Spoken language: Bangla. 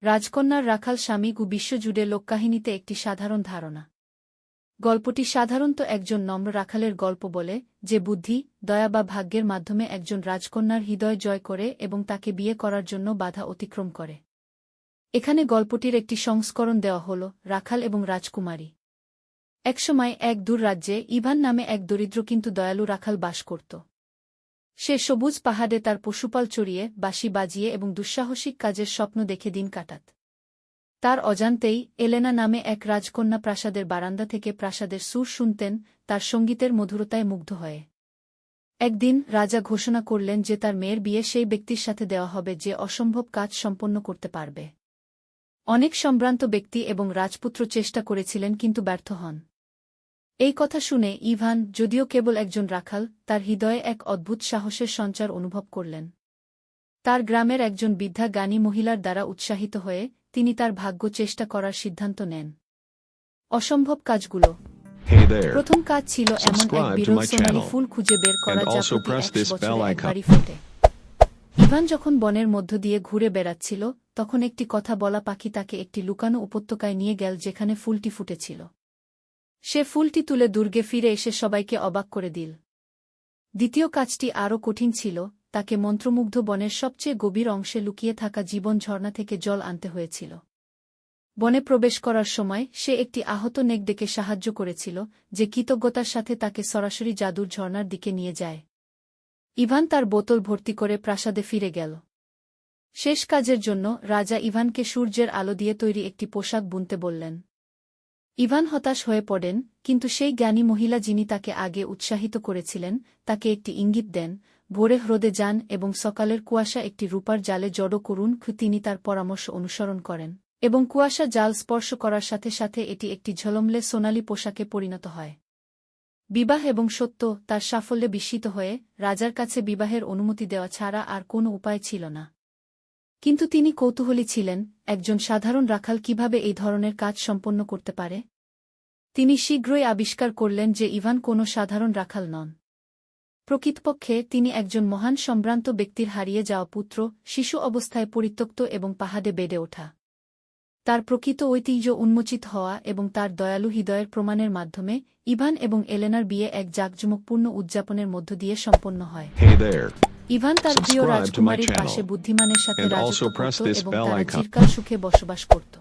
রাজকন্যার রাখাল স্বামী ও বিশ্বজুড়ে লোককাহিনীতে একটি সাধারণ ধারণা। গল্পটি সাধারণত একজন নম্র রাখালের গল্প বলে, যে বুদ্ধি, দয়া বা ভাগ্যের মাধ্যমে একজন রাজকন্যার হৃদয় জয় করে এবং তাকে বিয়ে করার জন্য বাধা অতিক্রম করে। এখানে গল্পটির একটি সংস্করণ দেওয়া হল, রাখাল এবং রাজকুমারী। একসময় এক দূর রাজ্যে ইভান নামে এক দরিদ্র কিন্তু দয়ালু রাখাল বাস করত। সে সবুজ পাহাড়ে তার পশুপাল চড়িয়ে, বাঁশি বাজিয়ে এবং দুঃসাহসিক কাজের স্বপ্ন দেখে দিন কাটাত। তার অজান্তেই এলেনা নামে এক রাজকন্যা প্রাসাদের বারান্দা থেকে প্রাসাদের সুর শুনতেন, তার সঙ্গীতের মধুরতায় মুগ্ধ হয়ে। একদিন রাজা ঘোষণা করলেন যে তার মেয়ের বিয়ে সেই ব্যক্তির সাথে দেওয়া হবে যে অসম্ভব কাজ সম্পন্ন করতে পারবে। অনেক সম্ভ্রান্ত ব্যক্তি এবং রাজপুত্র চেষ্টা করেছিলেন কিন্তু ব্যর্থ হন। এই কথা শুনে ইভান, যদিও কেবল একজন রাখাল, তার হৃদয়ে এক অদ্ভুত সাহসের সঞ্চার অনুভব করলেন। তার গ্রামের একজন বৃদ্ধা জ্ঞানী মহিলার দ্বারা উৎসাহিত হয়ে তিনি তার ভাগ্য চেষ্টা করার সিদ্ধান্ত নেন। অসম্ভব কাজগুলো। প্রথম কাজ ছিল এমন এক বিরল সোনালী ফুল খুঁজে বের করা যা প্রতি 100 বছরে একবারই ফোটে। ইভান যখন বনের মধ্য দিয়ে ঘুরে বেড়াচ্ছিল, তখন একটি কথা বলা পাখি তাকে একটি লুকানো উপত্যকায় নিয়ে গেল যেখানে ফুলটি ফুটেছিল। সে ফুলটি তুলে দুর্গে ফিরে এসে সবাইকে অবাক করে দিল। দ্বিতীয় কাজটি আরও কঠিন ছিল, তাকে মন্ত্রমুগ্ধ বনের সবচেয়ে গভীর অংশে লুকিয়ে থাকা জীবন ঝর্ণা থেকে জল আনতে হয়েছিল। বনে প্রবেশ করার সময় সে একটি আহত নেক ডেকে সাহায্য করেছিল, যে কৃতজ্ঞতার সাথে তাকে সরাসরি জাদুর ঝর্ণার দিকে নিয়ে যায়। ইভান তার বোতল ভর্তি করে প্রাসাদে ফিরে গেল। শেষ কাজের জন্য রাজা ইভানকে সূর্যের আলো দিয়ে তৈরি একটি পোশাক বুনতে বললেন। ইভান হতাশ হয়ে পড়েন, কিন্তু সেই জ্ঞানী মহিলা যিনি তাকে আগে উৎসাহিত করেছিলেন, তাকে একটি ইঙ্গিত দেন, ভোরে হ্রদে যান এবং সকালের কুয়াশা একটি রূপার জালে জড়ো করুন। তিনি তার পরামর্শ অনুসরণ করেন, এবং কুয়াশা জাল স্পর্শ করার সাথে সাথে এটি একটি ঝলমলে সোনালী পোশাকে পরিণত হয়। বিবাহ এবং সত্য। তার সাফল্যে বিস্মিত হয়ে রাজার কাছে বিবাহের অনুমতি দেওয়া ছাড়া আর কোনো উপায় ছিল না। কিন্তু তিনি কৌতূহলী ছিলেন, একজন সাধারণ রাখাল কিভাবে এই ধরনের কাজ সম্পন্ন করতে পারে। তিনি শীঘ্রই আবিষ্কার করলেন যে ইভান কোনো সাধারণ রাখাল নন। প্রকৃতপক্ষে তিনি একজন মহান সম্ভ্রান্ত ব্যক্তির হারিয়ে যাওয়া পুত্র, শিশু অবস্থায় পরিত্যক্ত এবং পাহাড়ে বেড়ে ওঠা। তার প্রকৃত ঐতিহ্য উন্মোচিত হওয়া এবং তার দয়ালু হৃদয়ের প্রমাণের মাধ্যমে ইভান এবং এলেনার বিয়ে এক জাঁকজমকপূর্ণ উদযাপনের মধ্য দিয়ে সম্পন্ন হয়। ইভান তার প্রিয় রাজকুমারীর পাশে বুদ্ধিমানের সাথে রাজত্ব করত এবং তারা চিরকাল সুখে বসবাস করত।